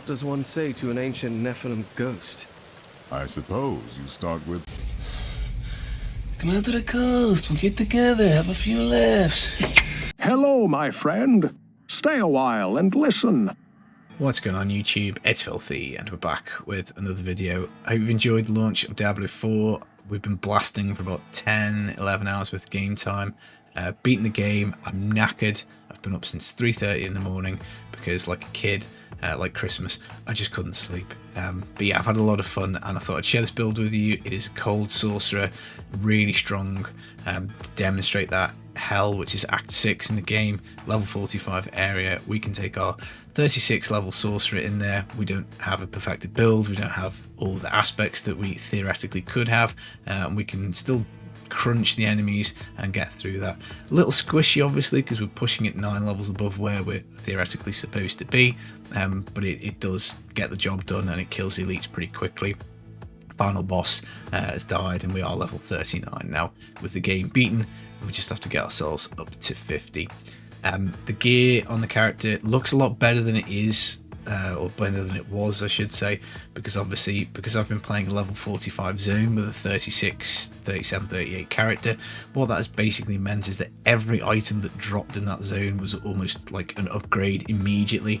What does one say to an ancient Nephilim ghost? I suppose you start with... Come out to the coast, we'll get together, have a few laughs. Hello, my friend. Stay a while and listen. What's going on YouTube? It's Filthy and we're back with another video. I hope you've enjoyed the launch of Diablo 4. We've been blasting for about 10-11 hours worth of game time. Beaten the game, I'm knackered. I've been up since 3:30 in the morning because like a kid, like Christmas, I just couldn't sleep. But yeah, I've had a lot of fun and I thought I'd share this build with you. It is a Cold Sorcerer, really strong to demonstrate that hell, which is Act 6 in the game, level 45 area. We can take our 36 level sorcerer in there. We don't have a perfected build, we don't have all the aspects that we theoretically could have, and we can still crunch the enemies and get through that. A little squishy obviously because we're pushing it 9 levels above where we're theoretically supposed to be, but it does get the job done and it kills the elites pretty quickly. Final boss has died and we are level 39 now. With the game beaten, we just have to get ourselves up to 50. The gear on the character looks a lot better than it is, or better than it was I should say, because obviously because I've been playing a level 45 zone with a 36, 37, 38 character, what that has basically meant is that every item that dropped in that zone was almost like an upgrade immediately,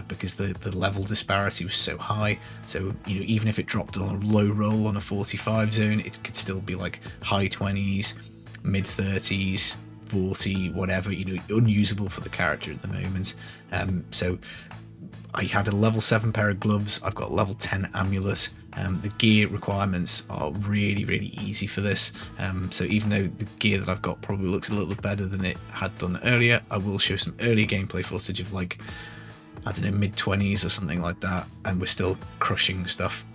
because the level disparity was so high. So you know, even if it dropped on a low roll on a 45 zone, it could still be like high 20s, mid 30s, 40, whatever, you know, unusable for the character at the moment. So I had a level 7 pair of gloves, I've got a level 10 amulet. The gear requirements are really easy for this, so even though the gear that I've got probably looks a little bit better than it had done earlier, I will show some early gameplay footage of like, I don't know, mid 20s or something like that, and we're still crushing stuff.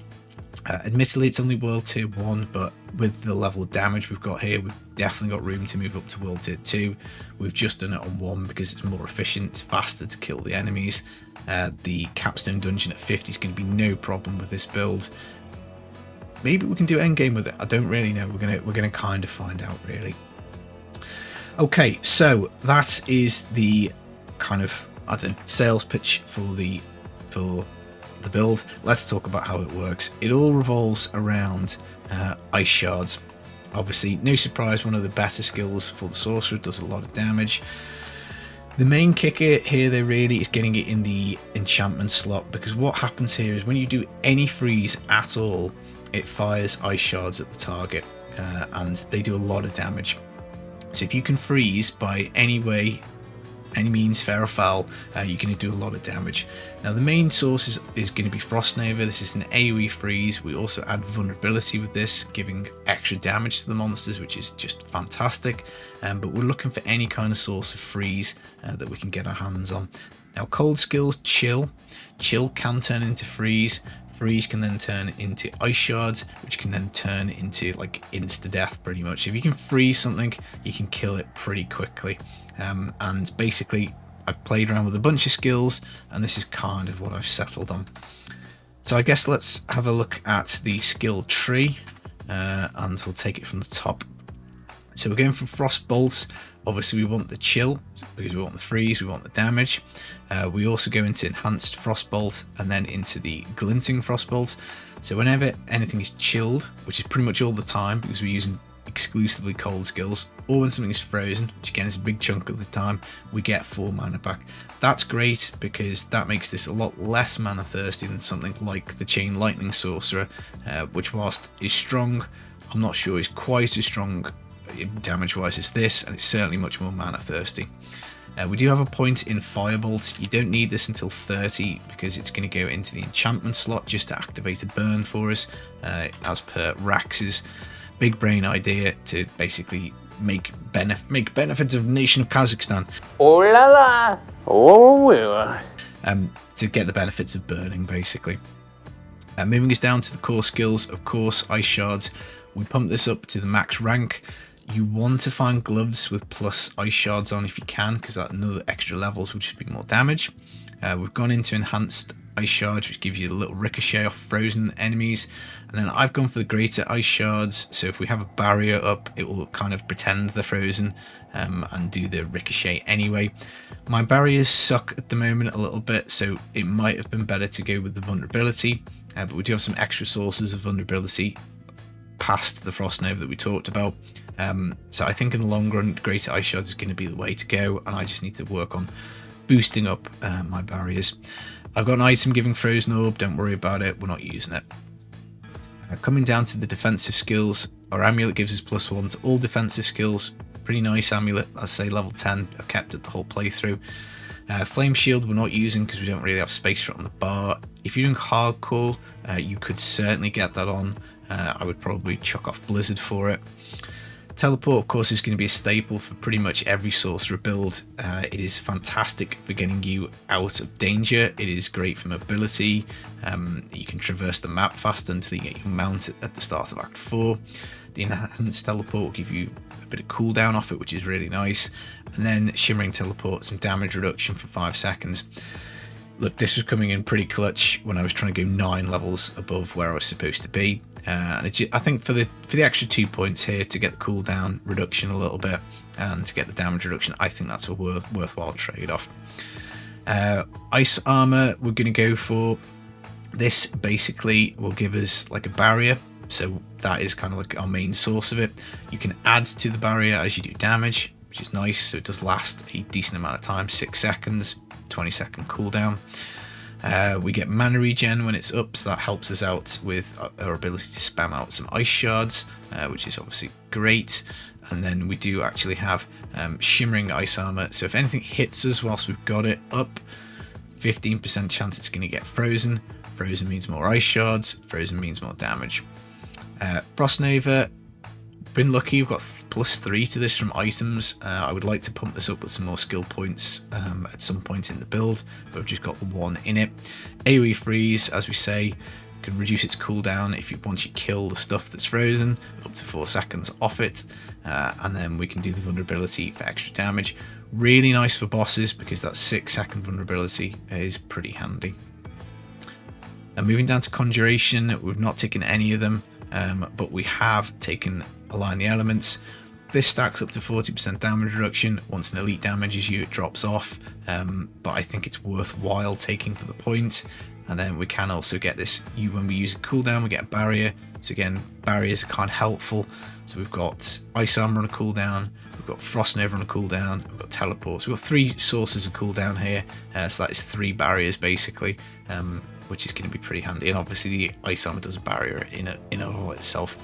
Admittedly it's only World Tier 1, but with the level of damage we've got here, we've definitely got room to move up to World Tier 2. We've just done it on 1 because it's more efficient, it's faster to kill the enemies. The capstone dungeon at 50 is going to be no problem with this build. Maybe we can do endgame with it, I don't really know. We're gonna kind of find out really. Okay, so that is the kind of, I don't know, sales pitch for the build. Let's talk about how it works. It all revolves around ice shards. Obviously, no surprise, one of the better skills for the sorcerer, does a lot of damage. The main kicker here though really is getting it in the enchantment slot, because what happens here is when you do any freeze at all, it fires ice shards at the target, and they do a lot of damage. So if you can freeze by any way, any means, fair or foul, you're going to do a lot of damage. Now the main source is going to be Frost Nova. This is an AoE freeze. We also add vulnerability with this, giving extra damage to the monsters, which is just fantastic. But we're looking for any kind of source of freeze that we can get our hands on. Now cold skills, chill can turn into freeze. Freeze can then turn into ice shards, which can then turn into like insta-death pretty much. If you can freeze something, you can kill it pretty quickly. And basically, I've played around with a bunch of skills, and this is kind of what I've settled on. So I guess let's have a look at the skill tree, and we'll take it from the top. So we're going from Frostbolt. Obviously, we want the chill, because we want the freeze, we want the damage. We also go into Enhanced Frostbolt, and then into the Glinting Frostbolt. So whenever anything is chilled, which is pretty much all the time, because we're using exclusively cold skills, or when something is frozen, which again is a big chunk of the time, we get 4 mana back. That's great because that makes this a lot less mana thirsty than something like the Chain Lightning Sorcerer, which whilst is strong, I'm not sure is quite as strong damage wise as this, and it's certainly much more mana thirsty. We do have a point in Firebolt. You don't need this until 30 because it's going to go into the enchantment slot just to activate a burn for us, as per Rax's big brain idea to basically make benefits of the nation of Kazakhstan. Oh la la! Oh, to get the benefits of burning basically. Moving us down to the core skills, of course, ice shards. We pump this up to the max rank. You want to find gloves with plus ice shards on if you can, because that another extra levels will just be more damage. We've gone into enhanced Ice Shards, which gives you a little ricochet off frozen enemies. And then I've gone for the Greater Ice Shards, so if we have a barrier up, it will kind of pretend they're frozen and do the ricochet anyway. My barriers suck at the moment a little bit, so it might have been better to go with the vulnerability, but we do have some extra sources of vulnerability past the Frost Nova that we talked about. So I think in the long run, Greater Ice Shards is going to be the way to go, and I just need to work on boosting up my barriers. I've got an item giving Frozen Orb, don't worry about it, we're not using it. Coming down to the defensive skills, our amulet gives us +1 to all defensive skills. Pretty nice amulet, I'd say level 10, I've kept it the whole playthrough. Flame Shield we're not using because we don't really have space for it on the bar. If you're doing hardcore, you could certainly get that on. I would probably chuck off Blizzard for it. Teleport, of course, is going to be a staple for pretty much every sorcerer build. It is fantastic for getting you out of danger. It is great for mobility. You can traverse the map faster until you get your mount at the start of Act 4. The Enhanced Teleport will give you a bit of cooldown off it, which is really nice. And then Shimmering Teleport, some damage reduction for 5 seconds. Look, this was coming in pretty clutch when I was trying to go 9 levels above where I was supposed to be. And I think for the extra 2 points here to get the cooldown reduction a little bit and to get the damage reduction, I think that's a worthwhile trade-off. Ice armor, we're going to go for. This basically will give us like a barrier, so that is kind of like our main source of it. You can add to the barrier as you do damage, which is nice, so it does last a decent amount of time, 6 seconds, 20-second cooldown. We get mana regen when it's up, so that helps us out with our ability to spam out some ice shards, which is obviously great. And then we do actually have shimmering ice armor, so if anything hits us whilst we've got it up, 15% chance it's going to get frozen. Frozen means more ice shards, frozen means more damage. Frost Nova, been lucky, we've got +3 to this from items. I would like to pump this up with some more skill points at some point in the build, but I've just got the 1 in it. AoE freeze, as we say, can reduce its cooldown if you once you kill the stuff that's frozen, up to 4 seconds off it, and then we can do the vulnerability for extra damage. Really nice for bosses because that 6-second vulnerability is pretty handy. Moving down to Conjuration, we've not taken any of them, but we have taken Align the Elements. This stacks up to 40% damage reduction. Once an elite damages you, it drops off, but I think it's worthwhile taking for the point. And then we can also get this, when we use a cooldown, we get a barrier. So again, barriers are kind of helpful. So we've got Ice Armor on a cooldown, we've got Frost Nova on a cooldown, we've got Teleports. We've got 3 sources of cooldown here, so that is 3 barriers basically, which is going to be pretty handy. And obviously the Ice Armor does a barrier in and of itself.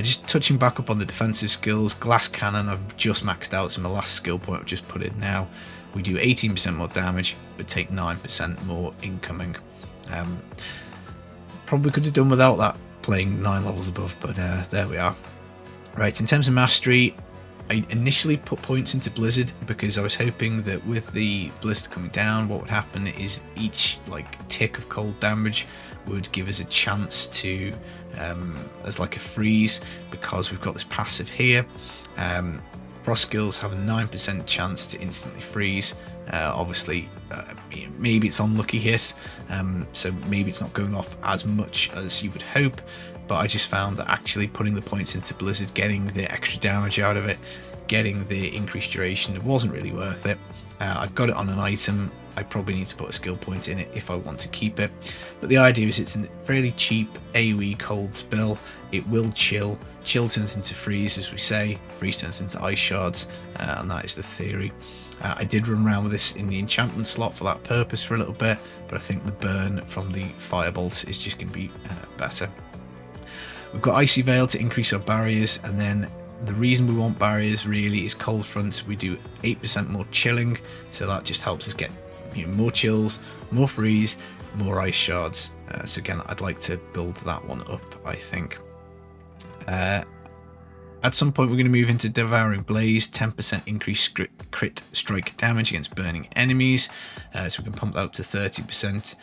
Just touching back up on the defensive skills, Glass Cannon I've just maxed out, so my last skill point I've just put in now. We do 18% more damage, but take 9% more incoming. Probably could have done without that, playing 9 levels above, but there we are. Right, in terms of mastery, I initially put points into Blizzard because I was hoping that with the Blizzard coming down, what would happen is each tick of cold damage would give us a chance to, as like a freeze, because we've got this passive here. Frost skills have a 9% chance to instantly freeze. Obviously, maybe it's unlucky hit, so maybe it's not going off as much as you would hope, but I just found that actually putting the points into Blizzard, getting the extra damage out of it, getting the increased duration, it wasn't really worth it. I've got it on an item. I probably need to put a skill point in it if I want to keep it, but the idea is it's a fairly cheap AoE cold spell. It will chill. Chill turns into freeze, as we say. Freeze turns into ice shards, and that is the theory. I did run around with this in the enchantment slot for that purpose for a little bit, but I think the burn from the firebolts is just going to be better. We've got Icy Veil to increase our barriers, and then the reason we want barriers really is cold fronts. We do 8% more chilling, so that just helps us get more chills, more freeze, more ice shards. So again, I'd like to build that one up, I think. At some point we're going to move into Devouring Blaze, 10% increased crit strike damage against burning enemies, so we can pump that up to 30%.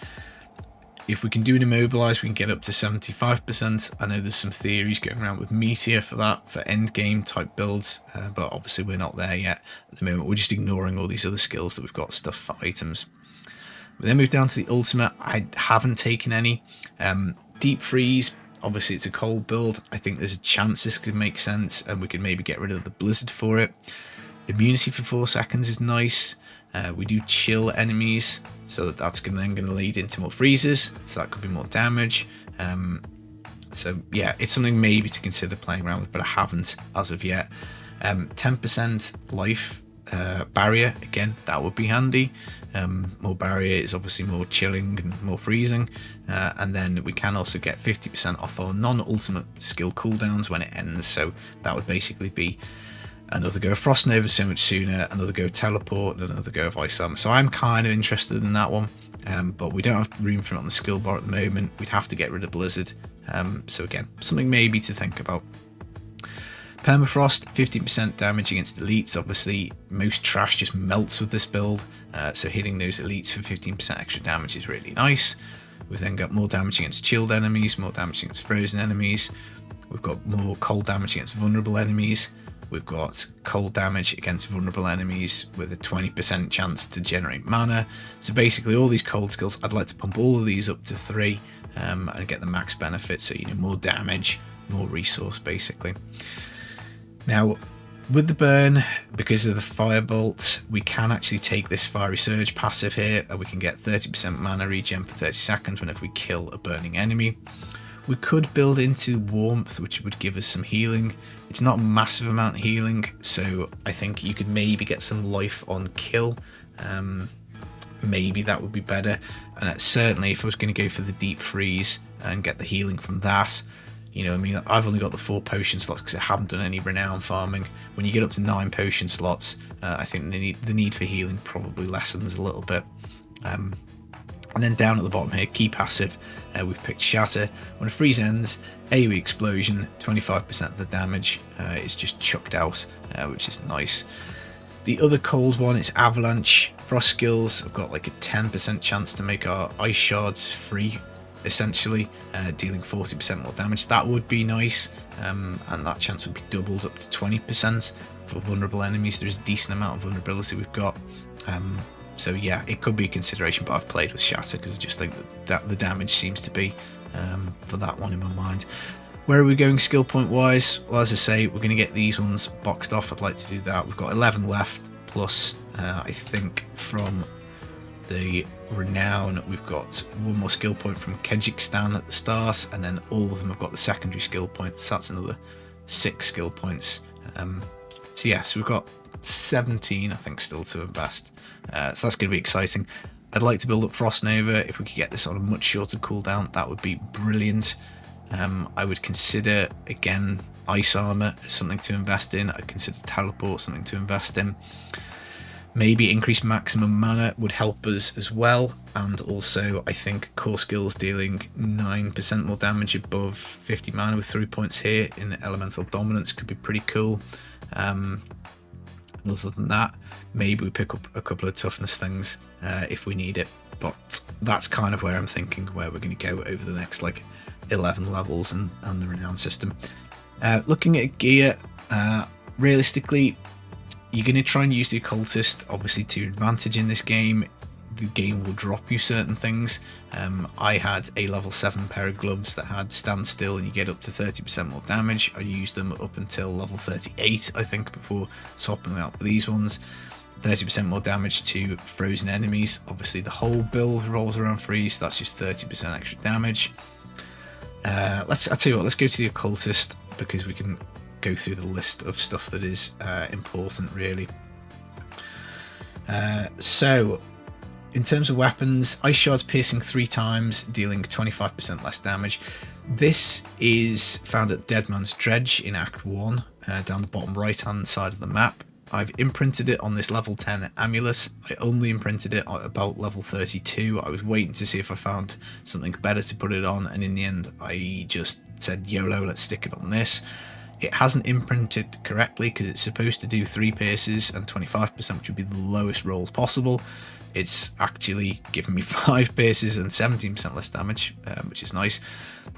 If we can do an Immobilize, we can get up to 75%. I know there's some theories going around with Meteor for that, for endgame type builds, but obviously we're not there yet at the moment. We're just ignoring all these other skills that we've got stuff for items. We then move down to the ultimate. I haven't taken any. Deep Freeze, obviously it's a cold build. I think there's a chance this could make sense, and we could maybe get rid of the blizzard for it. Immunity for 4 seconds is nice. We do chill enemies, so that's then going to lead into more freezes, so that could be more damage. So yeah, it's something maybe to consider playing around with, but I haven't as of yet. 10% life barrier, again, that would be handy. More barrier is obviously more chilling and more freezing, and then we can also get 50% off our non-ultimate skill cooldowns when it ends, so that would basically be another go of Frost Nova so much sooner, another go of Teleport, and another go of Ice Armor. So I'm kind of interested in that one, but we don't have room for it on the skill bar at the moment. We'd have to get rid of Blizzard, so again, something maybe to think about. Permafrost, 15% damage against elites. Obviously, most trash just melts with this build, so hitting those elites for 15% extra damage is really nice. We've then got more damage against chilled enemies, more damage against frozen enemies. We've got more cold damage against vulnerable enemies. We've got cold damage against vulnerable enemies with a 20% chance to generate mana. So basically all these cold skills, I'd like to pump all of these up to 3 and get the max benefit, so more damage, more resource basically. Now, with the burn, because of the firebolt, we can actually take this Fiery Surge passive here, and we can get 30% mana regen for 30 seconds whenever we kill a burning enemy. We could build into Warmth, which would give us some healing. It's not a massive amount of healing, so I think you could maybe get some life on kill. Maybe that would be better. And certainly, if I was going to go for the Deep Freeze and get the healing from that, I've only got the 4 potion slots because I haven't done any Renown farming. When you get up to 9 potion slots, I think the need for healing probably lessens a little bit. And then down at the bottom here, key passive, we've picked Shatter. When a freeze ends, AoE explosion, 25% of the damage is just chucked out, which is nice. The other cold one is Avalanche. Frost skills, I've got like a 10% chance to make our Ice Shards free, essentially, dealing 40% more damage. That would be nice, and that chance would be doubled up to 20% for vulnerable enemies. There's a decent amount of vulnerability we've got, so yeah, it could be a consideration, but I've played with Shatter because I just think that the damage seems to be for that one in my mind. Where are we going skill point wise? Well, as I say, we're going to get these ones boxed off. I'd like to do that. We've got 11 left, plus I think from the Renown we've got 1 more skill point from Kyrgyzstan at the start, and then all of them have got the secondary skill points, so that's another 6 skill points. So yeah, so we've got 17 I think still to invest, so that's going to be exciting. I'd like to build up Frost Nova. If we could get this on a much shorter cooldown, that would be brilliant. I would consider again Ice Armor as something to invest in. I'd consider Teleport something to invest in. Maybe increased maximum mana would help us as well, and also I think core skills dealing 9% more damage above 50 mana with 3 points here in elemental dominance could be pretty cool. Other than that, maybe we pick up a couple of toughness things if we need it, but that's kind of where I'm thinking where we're going to go over the next like 11 levels and the Renown system. Looking at gear, realistically, you're going to try and use the Occultist obviously to your advantage in this game. The game will drop you certain things. I had a level 7 pair of gloves that had standstill and you get up to 30% more damage. I used them up until level 38 I think before swapping them out with these ones. 30% more damage to frozen enemies. Obviously the whole build revolves around freeze, so that's just 30% extra damage. I'll tell you what, let's go to the Occultist because we can go through the list of stuff that is important really. So in terms of weapons, Ice Shards piercing 3 times, dealing 25% less damage. This is found at Dead Man's Dredge in Act 1, down the bottom right hand side of the map. I've imprinted it on this level 10 amulet. I only imprinted it at about level 32. I was waiting to see if I found something better to put it on, and in the end I just said YOLO, let's stick it on this. It hasn't imprinted correctly because it's supposed to do 3 pierces and 25%, which would be the lowest rolls possible. It's actually given me 5 pierces and 17% less damage, which is nice.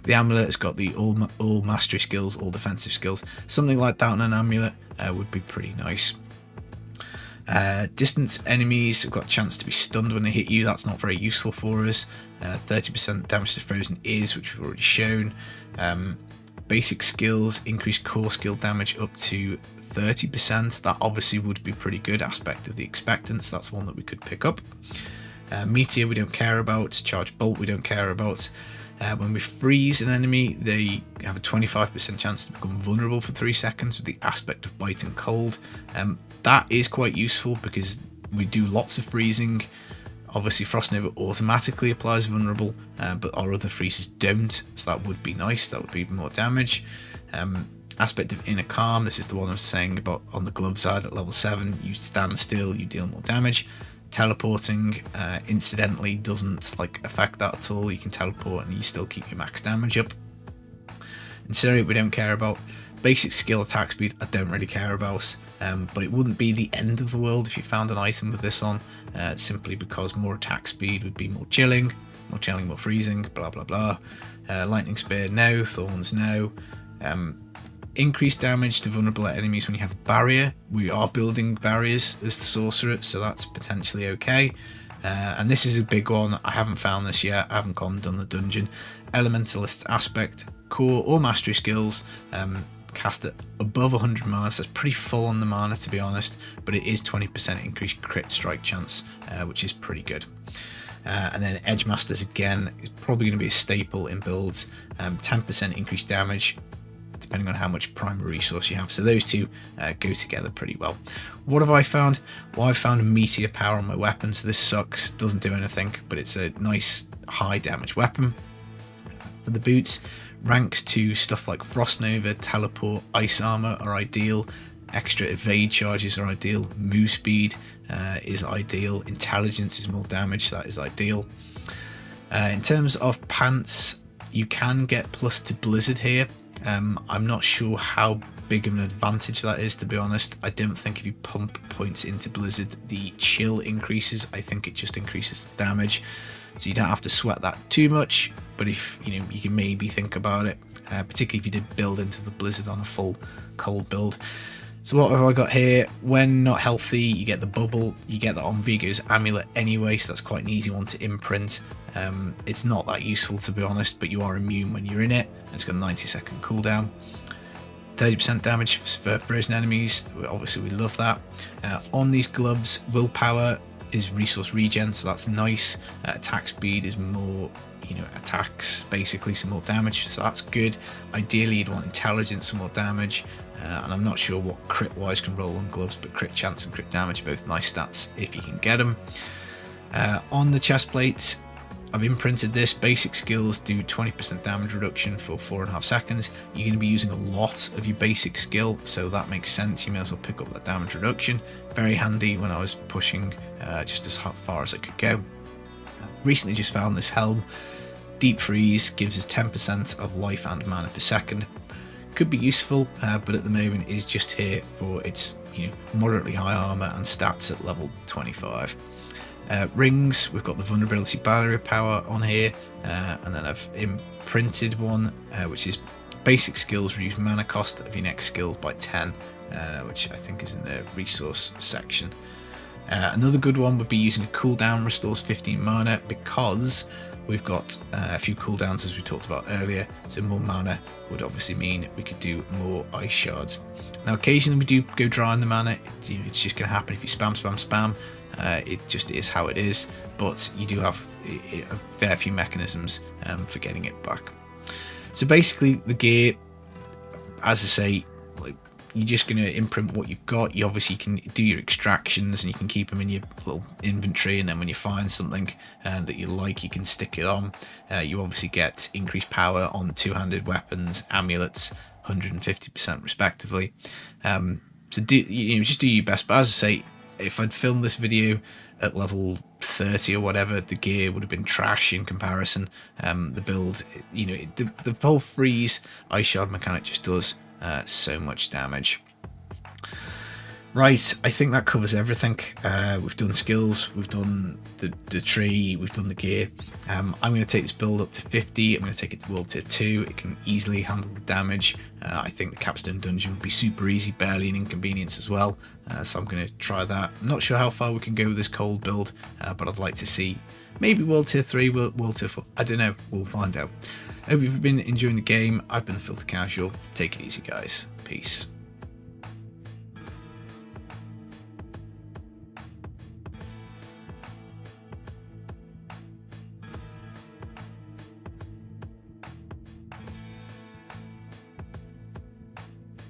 The amulet has got the all mastery skills, all defensive skills. Something like that on an amulet would be pretty nice. Distance enemies have got a chance to be stunned when they hit you. That's not very useful for us. 30% damage to frozen ears, which we've already shown. Basic skills increase core skill damage up to 30%. That obviously would be pretty good. Aspect of the Expectance, that's one that we could pick up. Meteor we don't care about. Charge Bolt we don't care about. When we freeze an enemy, they have a 25% chance to become vulnerable for 3 seconds with the aspect of Bite and Cold. That is quite useful because we do lots of freezing. Obviously Frost Nova automatically applies vulnerable, but our other freezes don't, so that would be nice. That would be more damage. Aspect of Inner Calm, this is the one I was saying about on the glove side at level 7. You stand still, you deal more damage. Teleporting incidentally doesn't affect that at all. You can teleport and you still keep your max damage up. Incinerate we don't care about. Basic skill attack speed I don't really care about, but it wouldn't be the end of the world if you found an item with this on, simply because more attack speed would be more chilling, more freezing, blah blah blah. Lightning Spear no, Thorns no. Increased damage to vulnerable enemies when you have a barrier. We are building barriers as the sorcerer, so that's potentially okay. And this is a big one. I haven't found this yet. I haven't gone and done the dungeon. Elementalist's aspect, core or mastery skills. Cast at above 100 mana, so that's pretty full on the mana to be honest, but it is 20% increased crit strike chance, which is pretty good. And then Edge Masters again is probably going to be a staple in builds. 10% increased damage depending on how much primary resource you have, so those two go together pretty well. What have I found? Well, I've found Meteor power on my weapon, so this sucks, doesn't do anything, but it's a nice high damage weapon. For the boots, ranks to stuff like Frost Nova, Teleport, Ice Armor are ideal. Extra evade charges are ideal. Move speed is ideal. Intelligence is more damage, that is ideal. In terms of pants, you can get plus to Blizzard here. I'm not sure how big of an advantage that is, to be honest. I don't think if you pump points into Blizzard the chill increases. I think it just increases the damage, so you don't have to sweat that too much. But if you can maybe think about it, particularly if you did build into the Blizzard on a full cold build. So what have I got here? When not healthy, you get the bubble. You get that on Vigo's amulet anyway, so that's quite an easy one to imprint. It's not that useful to be honest, but you are immune when you're in it. It's got a 90-second cooldown. 30% damage for frozen enemies. Obviously, we love that. On these gloves, willpower is resource regen, so that's nice. Attack speed is more, attacks basically, some more damage, so that's good. Ideally you'd want intelligence for more damage, and I'm not sure what crit wise can roll on gloves, but crit chance and crit damage are both nice stats if you can get them. On the chest plates, I've imprinted this. Basic skills do 20% damage reduction for 4.5 seconds. You're going to be using a lot of your basic skill, so that makes sense. You may as well pick up that damage reduction. Very handy when I was pushing just as far as I could go. Recently just found this helm. Deep Freeze gives us 10% of life and mana per second. Could be useful, but at the moment is just here for its moderately high armor and stats at level 25. Rings, we've got the vulnerability barrier power on here, and then I've imprinted one, which is basic skills reduce mana cost of your next skill by 10, which I think is in the resource section. Another good one would be using a cooldown, restores 15 mana, because we've got a few cooldowns as we talked about earlier, so more mana would obviously mean we could do more ice shards. Now occasionally we do go dry on the mana, it's just going to happen if you spam. It just is how it is, but you do have a fair few mechanisms for getting it back. So basically the gear, as I say, you're just going to imprint what you've got. You obviously can do your extractions and you can keep them in your little inventory, and then when you find something that you like, you can stick it on. You obviously get increased power on two-handed weapons, amulets, 150% respectively. So just do your best, but as I say, if I'd filmed this video at level 30 or whatever, the gear would have been trash in comparison. The build, the whole freeze ice shard mechanic just does so much damage. Right, I think that covers everything. We've done skills, we've done the tree, we've done the gear. I'm going to take this build up to 50. I'm going to take it to World Tier 2. It can easily handle the damage. I think the Capstone Dungeon will be super easy, barely an inconvenience as well. So I'm going to try that. I'm not sure how far we can go with this cold build, but I'd like to see maybe World Tier 3, World Tier 4. I don't know, we'll find out. Hope you've been enjoying the game. I've been the Filthy Casual. Take it easy, guys. Peace.